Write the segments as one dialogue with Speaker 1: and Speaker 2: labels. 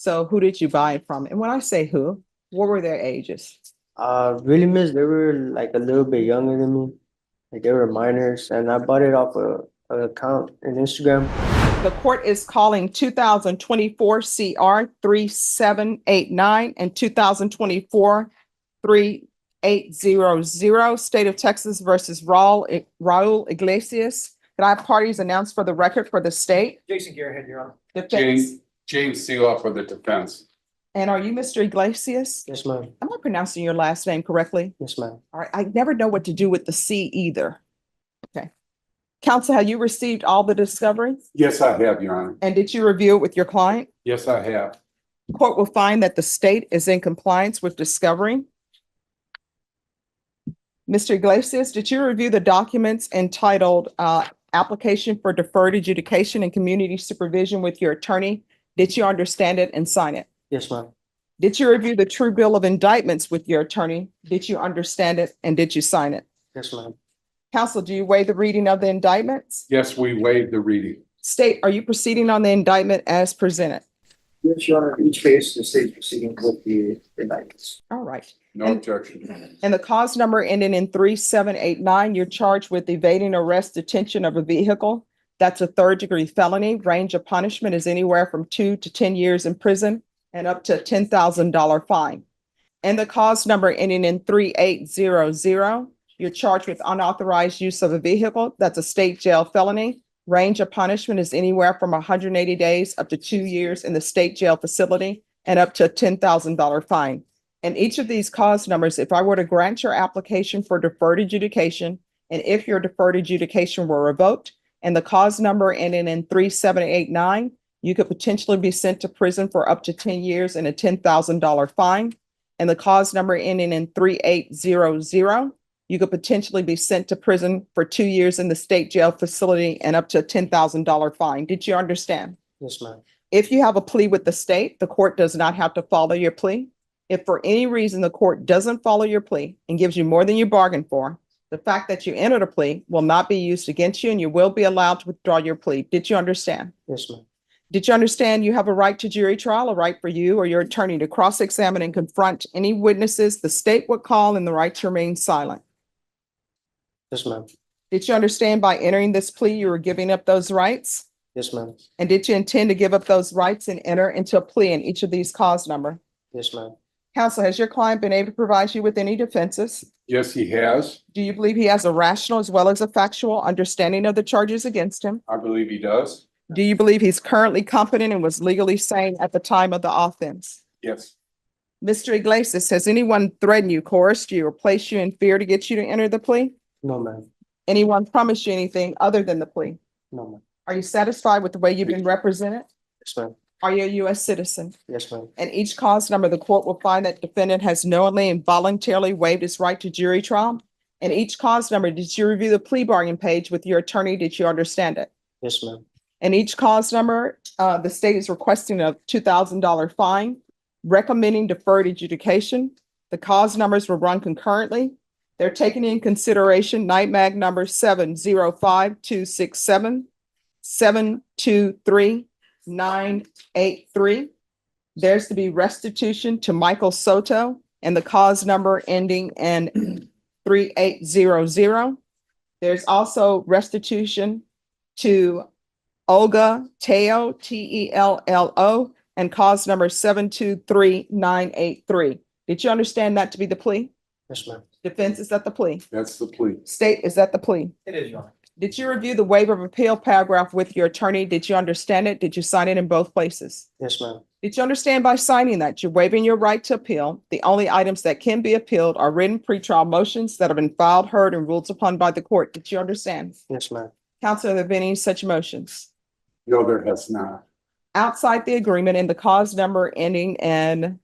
Speaker 1: So who did you buy it from? And when I say who, what were their ages?
Speaker 2: Really, miss, they were like a little bit younger than me. Like they were minors, and I bought it off an account in Instagram.
Speaker 1: The court is calling 2024 CR 3789 and 2024 3800, State of Texas versus Raul Iglesias. Can I have parties announced for the record for the state?
Speaker 3: Jason Gearhead, Your Honor.
Speaker 1: Defense.
Speaker 4: James Seeloff for the defense.
Speaker 1: And are you Mr. Iglesias?
Speaker 2: Yes, ma'am.
Speaker 1: Am I pronouncing your last name correctly?
Speaker 2: Yes, ma'am.
Speaker 1: All right, I never know what to do with the C either. Okay. Counsel, have you received all the discovery?
Speaker 4: Yes, I have, Your Honor.
Speaker 1: And did you review it with your client?
Speaker 4: Yes, I have.
Speaker 1: Court will find that the state is in compliance with discovery. Mr. Iglesias, did you review the documents entitled Application for Deferred Adjudication and Community Supervision with your attorney? Did you understand it and sign it?
Speaker 2: Yes, ma'am.
Speaker 1: Did you review the true bill of indictments with your attorney? Did you understand it and did you sign it?
Speaker 2: Yes, ma'am.
Speaker 1: Counsel, do you waive the reading of the indictments?
Speaker 4: Yes, we waived the reading.
Speaker 1: State, are you proceeding on the indictment as presented?
Speaker 3: Yes, Your Honor. Each case, the state is proceeding with the indictments.
Speaker 1: All right.
Speaker 4: No objection.
Speaker 1: And the cause number ending in 3789, you're charged with evading arrest, detention of a vehicle. That's a third-degree felony. Range of punishment is anywhere from 2 to 10 years in prison and up to a $10,000 fine. And the cause number ending in 3800, you're charged with unauthorized use of a vehicle. That's a state jail felony. Range of punishment is anywhere from 180 days up to 2 years in the state jail facility and up to a $10,000 fine. And each of these cause numbers, if I were to grant your application for deferred adjudication, and if your deferred adjudication were revoked, and the cause number ending in 3789, you could potentially be sent to prison for up to 10 years and a $10,000 fine. And the cause number ending in 3800, you could potentially be sent to prison for 2 years in the state jail facility and up to a $10,000 fine. Did you understand?
Speaker 2: Yes, ma'am.
Speaker 1: If you have a plea with the state, the court does not have to follow your plea. If for any reason the court doesn't follow your plea and gives you more than you bargained for, the fact that you entered a plea will not be used against you and you will be allowed to withdraw your plea. Did you understand?
Speaker 2: Yes, ma'am.
Speaker 1: Did you understand you have a right to jury trial, a right for you or your attorney to cross-examine and confront any witnesses the state would call, and the right to remain silent?
Speaker 2: Yes, ma'am.
Speaker 1: Did you understand by entering this plea you were giving up those rights?
Speaker 2: Yes, ma'am.
Speaker 1: And did you intend to give up those rights and enter into a plea in each of these cause number?
Speaker 2: Yes, ma'am.
Speaker 1: Counsel, has your client been able to provide you with any defenses?
Speaker 4: Yes, he has.
Speaker 1: Do you believe he has a rational as well as a factual understanding of the charges against him?
Speaker 4: I believe he does.
Speaker 1: Do you believe he's currently competent and was legally sane at the time of the offense?
Speaker 4: Yes.
Speaker 1: Mr. Iglesias, has anyone threatened you, coerced you, or placed you in fear to get you to enter the plea?
Speaker 2: No, ma'am.
Speaker 1: Anyone promised you anything other than the plea?
Speaker 2: No, ma'am.
Speaker 1: Are you satisfied with the way you've been represented?
Speaker 2: Yes, ma'am.
Speaker 1: Are you a U.S. citizen?
Speaker 2: Yes, ma'am.
Speaker 1: And each cause number, the court will find that defendant has knowingly and voluntarily waived his right to jury trial. And each cause number, did you review the plea bargain page with your attorney? Did you understand it?
Speaker 2: Yes, ma'am.
Speaker 1: And each cause number, the state is requesting a $2,000 fine, recommending deferred adjudication. The cause numbers will run concurrently. They're taking in consideration NIMAG number 705-267, 723-983. There's to be restitution to Michael Soto and the cause number ending in 3800. There's also restitution to Olga Teo, Tello, and cause number 723-983. Did you understand that to be the plea?
Speaker 2: Yes, ma'am.
Speaker 1: Defense, is that the plea?
Speaker 4: That's the plea.
Speaker 1: State, is that the plea?
Speaker 3: It is, Your Honor.
Speaker 1: Did you review the waiver of appeal paragraph with your attorney? Did you understand it? Did you sign it in both places?
Speaker 2: Yes, ma'am.
Speaker 1: Did you understand by signing that you're waiving your right to appeal? The only items that can be appealed are written pretrial motions that have been filed, heard, and ruled upon by the court. Did you understand?
Speaker 2: Yes, ma'am.
Speaker 1: Counsel, have there been any such motions?
Speaker 4: No, there has not.
Speaker 1: Outside the agreement in the cause number ending in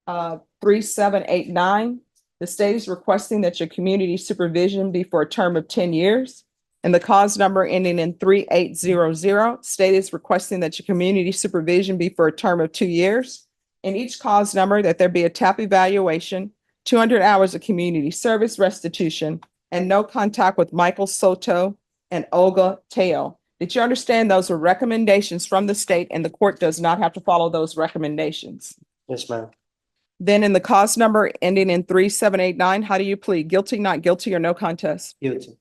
Speaker 1: 3789, the state is requesting that your community supervision be for a term of 10 years. And the cause number ending in 3800, state is requesting that your community supervision be for a term of 2 years. In each cause number, that there be a TAP evaluation, 200 hours of community service restitution, and no contact with Michael Soto and Olga Teo. Did you understand those were recommendations from the state and the court does not have to follow those recommendations?
Speaker 2: Yes, ma'am.
Speaker 1: Then in the cause number ending in 3789, how do you plead? Guilty, not guilty, or no contest?
Speaker 2: Guilty.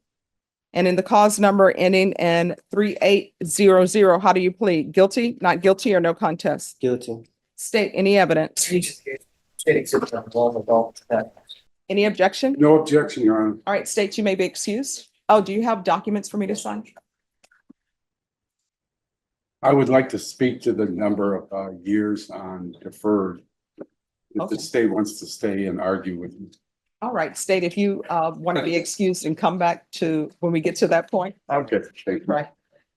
Speaker 1: And in the cause number ending in 3800, how do you plead? Guilty, not guilty, or no contest?
Speaker 2: Guilty.
Speaker 1: State any evidence.
Speaker 3: State exhibit on all about that.
Speaker 1: Any objection?
Speaker 4: No objection, Your Honor.
Speaker 1: All right, state you may be excused. Oh, do you have documents for me to sign?
Speaker 4: I would like to speak to the number of years on deferred. If
Speaker 1: Okay.
Speaker 4: the state wants to stay and argue with me.
Speaker 1: All right, state if you want to be excused and come back to when we get to that point.
Speaker 4: Okay, thank you.
Speaker 1: Right.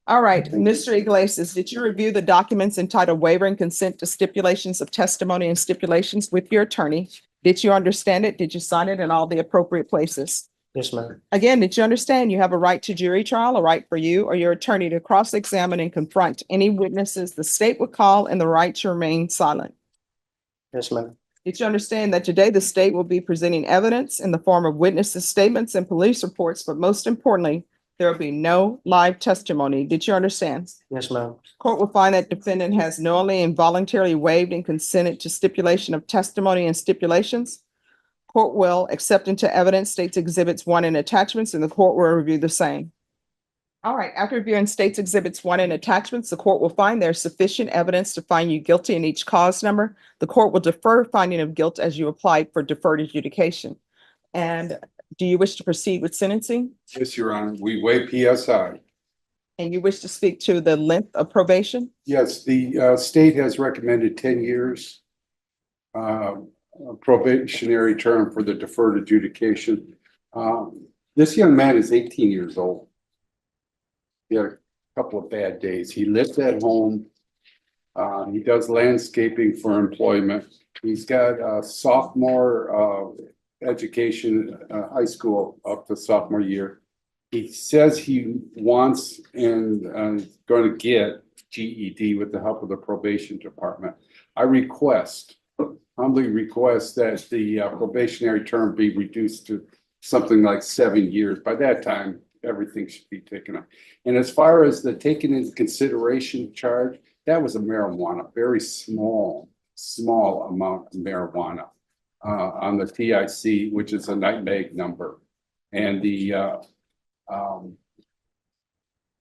Speaker 1: All right, Mr. Iglesias, did you review the documents entitled waiver and consent to stipulations of testimony and stipulations with your attorney? Did you understand it? Did you sign it in all the appropriate places?
Speaker 2: Yes, ma'am.
Speaker 1: Again, did you understand you have a right to jury trial, a right for you or your attorney to cross-examine and confront any witnesses the state would call, and the right to remain silent?
Speaker 2: Yes, ma'am.
Speaker 1: Did you understand that today the state will be presenting evidence in the form of witnesses' statements and police reports, but most importantly, there will be no live testimony? Did you understand?
Speaker 2: Yes, ma'am.
Speaker 1: Court will find that defendant has knowingly and voluntarily waived and consented to stipulation of testimony and stipulations. Court will accept into evidence states exhibits 1 and attachments, and the court will review the same. All right, after reviewing states exhibits 1 and attachments, the court will find there's sufficient evidence to find you guilty in each cause number. The court will defer finding of guilt as you applied for deferred adjudication. And do you wish to proceed with sentencing?
Speaker 4: Yes, Your Honor. We waive PSI.
Speaker 1: And you wish to speak to the length of probation?
Speaker 4: Yes, the state has recommended 10 years probationary term for the deferred adjudication. This young man is 18 years old. He had a couple of bad days. He lives at home. He does landscaping for employment. He's got a sophomore education, high school up to sophomore year. He says he wants and going to get GED with the help of the probation department. I humbly request that the probationary term be reduced to something like 7 years. By that time, everything should be taken up. And as far as the taken into consideration charge, that was a marijuana, very small amount of marijuana on the TIC, which is a nutmeg number. And the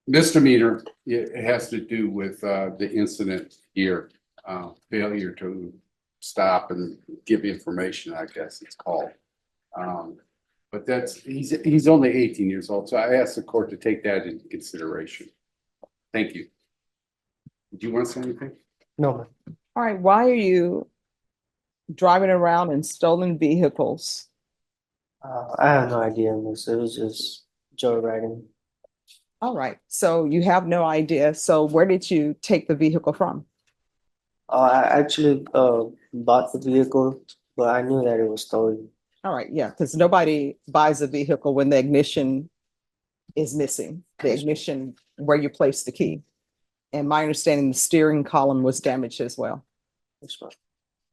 Speaker 4: misdemeanor, it has to do with the incident here, failure to stop and give information, I guess it's called. But he's only 18 years old, so I asked the court to take that into consideration. Thank you. Do you want to say anything?
Speaker 2: No, ma'am.
Speaker 1: All right, why are you driving around in stolen vehicles?
Speaker 2: I have no idea, miss. It was just joyriding.
Speaker 1: All right, so you have no idea. So where did you take the vehicle from?
Speaker 2: I actually bought the vehicle, but I knew that it was stolen.
Speaker 1: All right, yeah, because nobody buys a vehicle when the ignition is missing, the ignition where you place the key. And my understanding, the steering column was damaged as well.
Speaker 2: Yes, ma'am.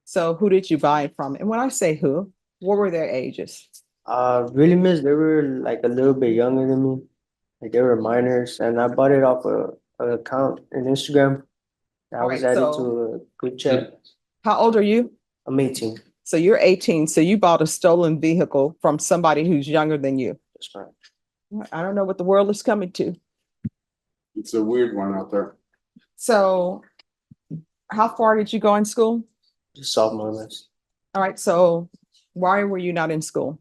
Speaker 1: So who did you buy it from? And when I say who, what were their ages?
Speaker 2: Really, miss, they were like a little bit younger than me. Like they were minors, and I bought it off an account in Instagram. I was
Speaker 1: Alright,
Speaker 2: added
Speaker 1: so-
Speaker 2: to a group chat.
Speaker 1: How old are you?
Speaker 2: I'm 18.
Speaker 1: So you're 18, so you bought a stolen vehicle from somebody who's younger than you.
Speaker 2: Yes, ma'am.
Speaker 1: I don't know what the world is coming to.
Speaker 4: It's a weird one out there.
Speaker 1: So how far did you go in school?
Speaker 2: Just sophomore, miss.
Speaker 1: All right, so why were you not in school?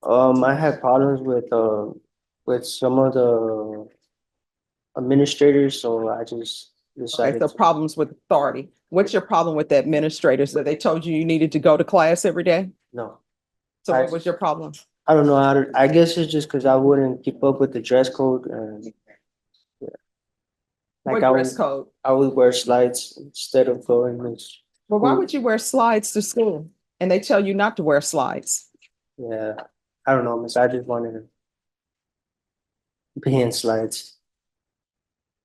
Speaker 2: I had problems with some of the administrators, so I just
Speaker 1: Okay,
Speaker 2: decided
Speaker 1: so
Speaker 2: to.
Speaker 1: problems with authority. What's your problem with the administrators, that they told you you needed to go to class every day?
Speaker 2: No,
Speaker 1: So what was your problem?
Speaker 2: I don't know how to. I guess it's just because I wouldn't keep up with the dress code, and yeah.
Speaker 1: What
Speaker 2: Like I
Speaker 1: dress
Speaker 2: would,
Speaker 1: code?
Speaker 2: I would wear slides instead of going.
Speaker 1: Well, why would you wear slides to school? And they tell you not to wear slides.
Speaker 2: Yeah, I don't know, miss. I just wanted to be in slides.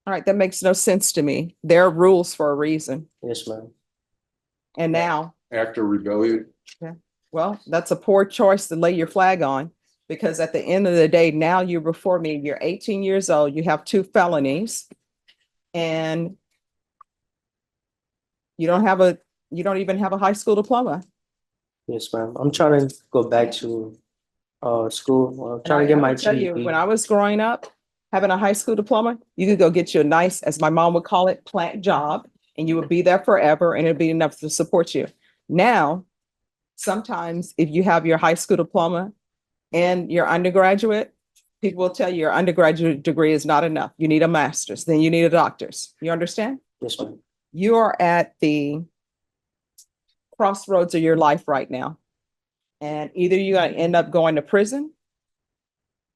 Speaker 1: All right, that makes no sense to me. There are rules for a reason.
Speaker 2: Yes, ma'am.
Speaker 1: And now,
Speaker 4: Act of rebellion.
Speaker 1: well, that's a poor choice to lay your flag on. Because at the end of the day, now you're before me, you're 18 years old, you have 2 felonies. And you don't even have a high school diploma.
Speaker 2: Yes, ma'am. I'm trying to go back to school. I'm trying to get
Speaker 1: And I
Speaker 2: my
Speaker 1: will tell you,
Speaker 2: GED.
Speaker 1: when I was growing up, having a high school diploma, you could go get you a nice, as my mom would call it, plant job, and you would be there forever and it'd be enough to support you. Now, sometimes if you have your high school diploma and your undergraduate, people will tell you your undergraduate degree is not enough. You need a master's, then you need a doctor's. You understand?
Speaker 2: Yes, ma'am.
Speaker 1: You are at the crossroads of your life right now. And either you're going to end up going to prison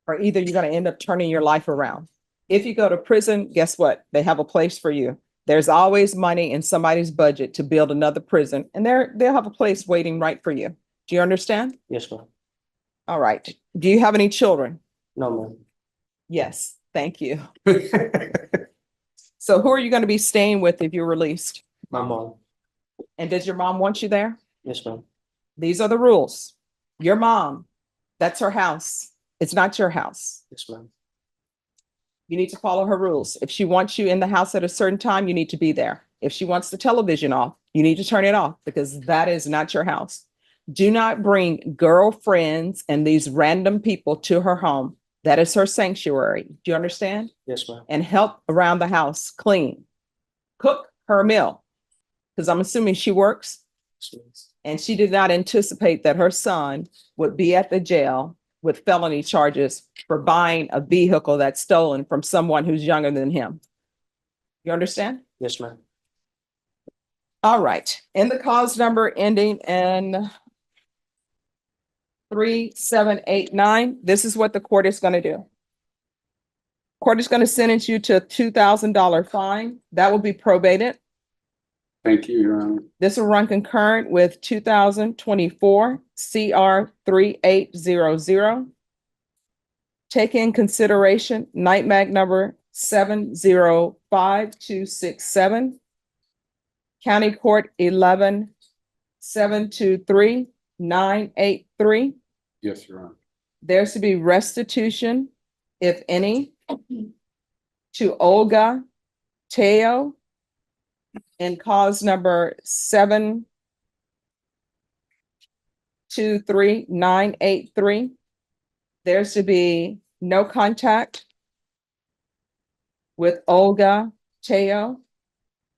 Speaker 1: or either you're going to end up turning your life around. If you go to prison, guess what? They have a place for you. There's always money in somebody's budget to build another prison, and they'll have a place waiting right for you. Do you understand?
Speaker 2: Yes, ma'am.
Speaker 1: All right. Do you have any children?
Speaker 2: No, ma'am.
Speaker 1: Yes. Thank you. So who are you going to be staying with if you're released?
Speaker 2: My mom.
Speaker 1: And does your mom want you there?
Speaker 2: Yes, ma'am.
Speaker 1: These are the rules. Your mom, that's her house. It's not your house.
Speaker 2: Yes, ma'am.
Speaker 1: You need to follow her rules. If she wants you in the house at a certain time, you need to be there. If she wants the television off, you need to turn it off because that is not your house. Do not bring girlfriends and these random people to her home. That is her sanctuary. Do you understand?
Speaker 2: Yes, ma'am.
Speaker 1: And help around the house, clean, cook her a meal. Because I'm assuming she works
Speaker 2: Yes, ma'am.
Speaker 1: and she did not anticipate that her son would be at the jail with felony charges for buying a vehicle that's stolen from someone who's younger than him. You understand?
Speaker 2: Yes, ma'am.
Speaker 1: All right. And the cause number ending in 3789. This is what the court is going to do. Court is going to sentence you to a $2,000 fine. That will be probated.
Speaker 4: Thank you, Your Honor.
Speaker 1: This will run concurrent with 2024 CR 3800. Take in consideration night mag number 705-267, County Court 11-723-983.
Speaker 4: Yes, Your Honor.
Speaker 1: There's to be restitution, if any, to Olga Teo in cause number 723-983. There's to be no contact with Olga Teo.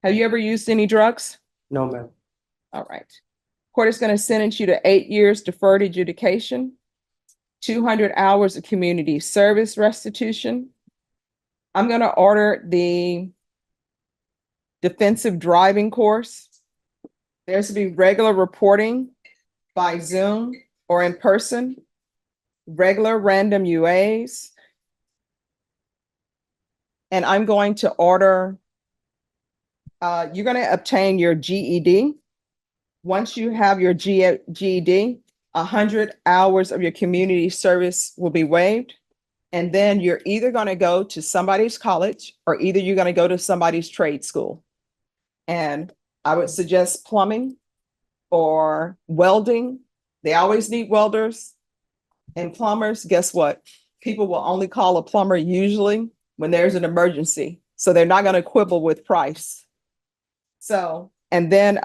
Speaker 1: Have you ever used any drugs?
Speaker 2: No, ma'am.
Speaker 1: All right. Court is going to sentence you to 8 years deferred adjudication, 200 hours of community service restitution. I'm going to order the defensive driving course. There's to be regular reporting by Zoom or in person, regular random UAs. And I'm going to order, you're going to obtain your GED. Once you have your GED, 100 hours of your community service will be waived. And then you're either going to go to somebody's college or either you're going to go to somebody's trade school. And I would suggest plumbing or welding. They always need welders and plumbers. Guess what? People will only call a plumber usually when there's an emergency. So they're not going to quibble with price. So, and then,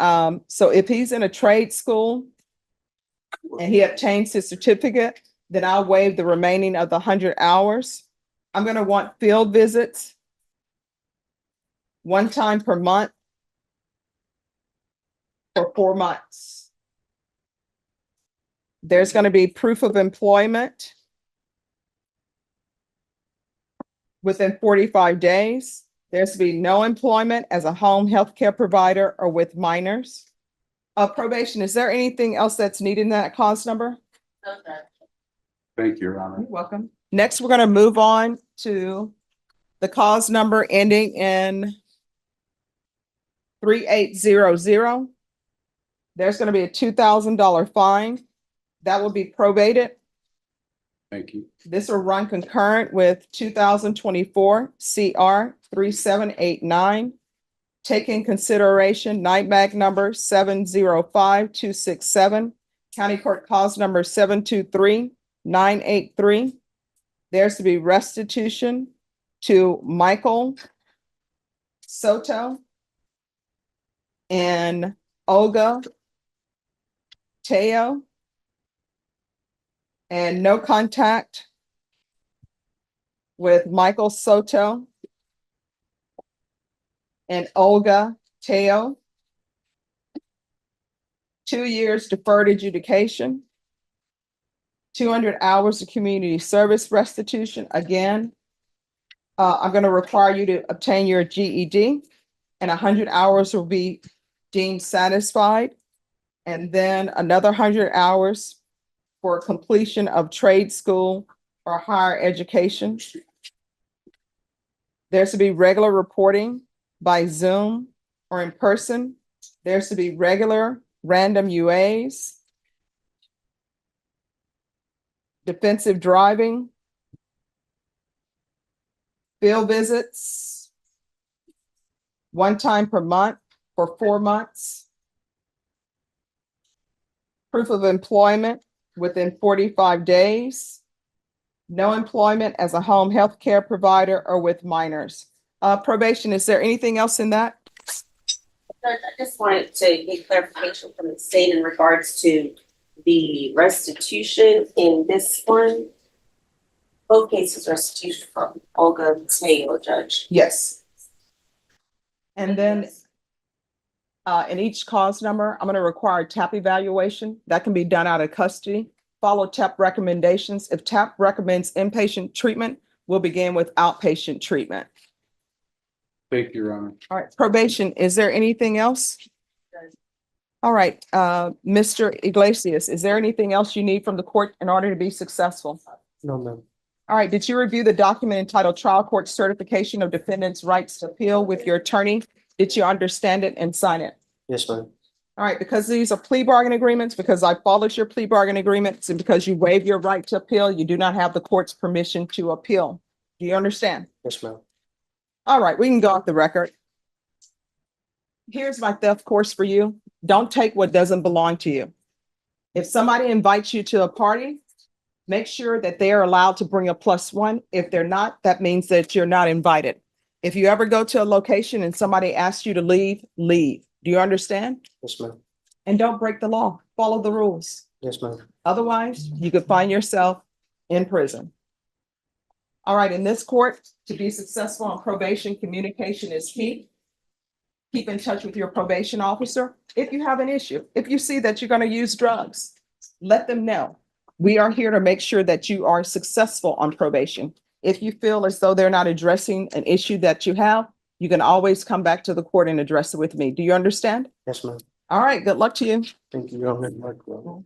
Speaker 1: so if he's in a trade school and he obtains his certificate, then I'll waive the remaining of the 100 hours. I'm going to want field visits 1 time per month for 4 months. There's going to be proof of employment within 45 days. There's to be no employment as a home health care provider or with minors. Probation, is there anything else that's needed in that cause number?
Speaker 4: Thank you, Your Honor.
Speaker 1: You're welcome. Next, we're going to move on to the cause number ending in 3800. There's going to be a $2,000 fine that will be probated.
Speaker 4: Thank you.
Speaker 1: This will run concurrent with 2024 CR 3789. Take in consideration night mag number 705-267, County Court cause number 723-983. 983. There's to be restitution to Michael Soto and Olga Teo, and no contact with Michael Soto and Olga Teo. 2 years deferred adjudication. 200 hours of community service restitution. Again, I'm going to require you to obtain your GED, and 100 hours will be deemed satisfied. And then another 100 hours for completion of trade school or higher education. There's to be regular reporting by Zoom or in person. There's to be regular random UAs. Defensive driving. Field visits. 1 time per month for 4 months. Proof of employment within 45 days. No employment as a home health care provider or with minors. Probation, is there anything else in that?
Speaker 5: Judge, I just wanted to get clarification from the state in regards to the restitution in this one. Both cases restitution from Olga Teo, Judge.
Speaker 1: Yes. And then in each cause number, I'm going to require TAP evaluation. That can be done out of custody. Follow TAP recommendations. If TAP recommends inpatient treatment, we'll begin with outpatient treatment.
Speaker 4: Thank you, Your Honor.
Speaker 1: All right, probation, is there anything else? All right, Mr. Iglesias, is there anything else you need from the court in order to be successful?
Speaker 2: No, ma'am.
Speaker 1: All right, did you review the document entitled Trial Court Certification of Defendant's Rights to Appeal with your attorney? Did you understand it and sign it?
Speaker 2: Yes, ma'am.
Speaker 1: All right, because these are plea bargain agreements, because I followed your plea bargain agreements, and because you waive your right to appeal, you do not have the court's permission to appeal. Do you understand?
Speaker 2: Yes, ma'am.
Speaker 1: All right, we can go off the record. Here's my theft course for you. Don't take what doesn't belong to you. If somebody invites you to a party, make sure that they are allowed to bring a +1. If they're not, that means that you're not invited. If you ever go to a location and somebody asks you to leave, leave. Do you understand?
Speaker 2: Yes, ma'am.
Speaker 1: And don't break the law. Follow the rules.
Speaker 2: Yes, ma'am.
Speaker 1: Otherwise, you could find yourself in prison. All right, in this court, to be successful on probation, communication is key. Keep in touch with your probation officer. If you have an issue, if you see that you're going to use drugs, let them know. We are here to make sure that you are successful on probation. If you feel as though they're not addressing an issue that you have, you can always come back to the court and address it with me. Do you understand?
Speaker 2: Yes, ma'am.
Speaker 1: All right, good luck to you.
Speaker 2: Thank you, Your Honor.